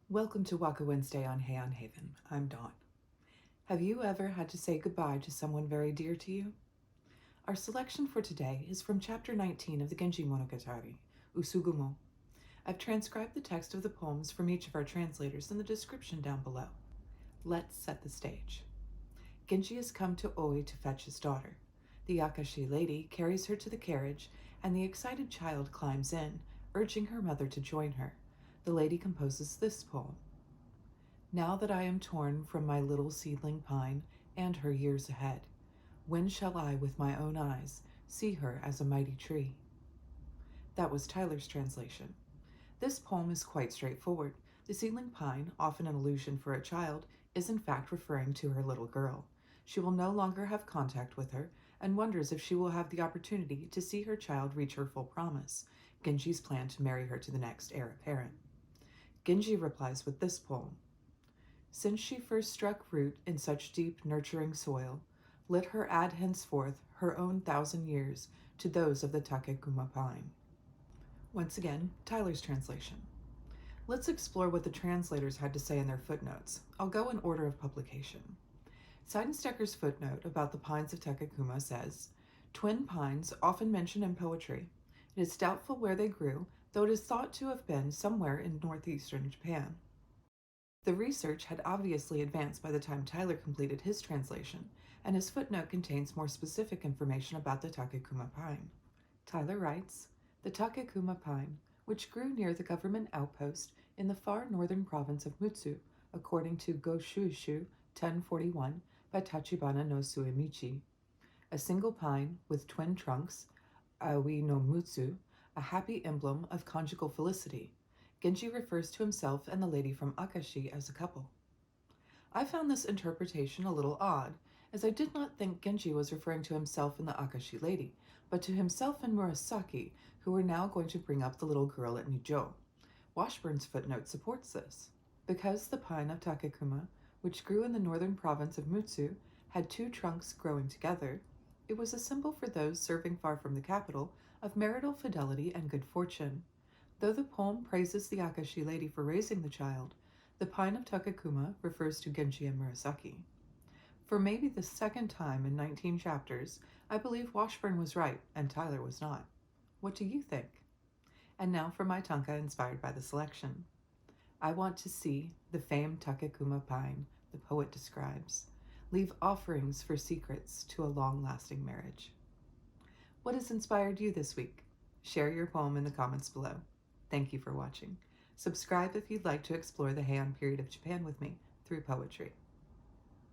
Welcome to Waka Wednesday on Heian Haven. I'm Dawn. Have you ever had to say goodbye to someone very dear to you? Our selection for today is from Chapter 19 of the Genji Monogatari, Usugumo. I've transcribed the text of the poems from each of our translators in the description down below. Let's set the stage. Genji has come to Oi to fetch his daughter. The Akashi lady carries her to the carriage, and the excited child climbs in, urging her mother to join her. The lady composes this poem. Now that I am torn from my little seedling pine and her years ahead, when shall I with my own eyes see her as a mighty tree? That was Tyler's translation. This poem is quite straightforward. The seedling pine, often an allusion for a child, is in fact referring to her little girl. She will no longer have contact with her and wonders if she will have the opportunity to see her child reach her full promise, Genji's plan to marry her to the next heir apparent. Genji replies with this poem. Since she first struck root in such deep, nurturing soil, let her add henceforth her own 1,000 years to those of the Takekuma pine. Once again, Tyler's translation. Let's explore what the translators had to say in their footnotes. I'll go in order of publication. Seidenstecker's footnote about the pines of Takekuma says, twin pines often mentioned in poetry. It is doubtful where they grew, though it is thought to have been somewhere in northeastern Japan. The research had obviously advanced by the time Tyler completed his translation, and his footnote contains more specific information about the Takekuma pine. Tyler writes, the Takekuma pine, which grew near the government outpost in the far northern province of Mutsu, according to Goshuishu 1041 by Tachibana no Suemichi. A single pine with twin trunks, Aoi no Mutsu, a happy emblem of conjugal felicity. Genji refers to himself and the lady from Akashi as a couple. I found this interpretation a little odd, as I did not think Genji was referring to himself and the Akashi lady, but to himself and Murasaki, who were now going to bring up the little girl at Nijo. Washburn's footnote supports this. Because the pine of Takekuma, which grew in the northern province of Mutsu, had two trunks growing together, it was a symbol for those serving far from the capital of marital fidelity and good fortune. Though the poem praises the Akashi lady for raising the child, the pine of Takekuma refers to Genji and Murasaki. For maybe the second time in 19 chapters, I believe Washburn was right and Tyler was not. What do you think? And now for my Tanka inspired by the selection. I want to see the famed Takekuma pine the poet describes. Leave offerings for secrets to a long-lasting marriage. What has inspired you this week? Share your poem in the comments below. Thank you for watching. Subscribe if you'd like to explore the Heian period of Japan with me through poetry.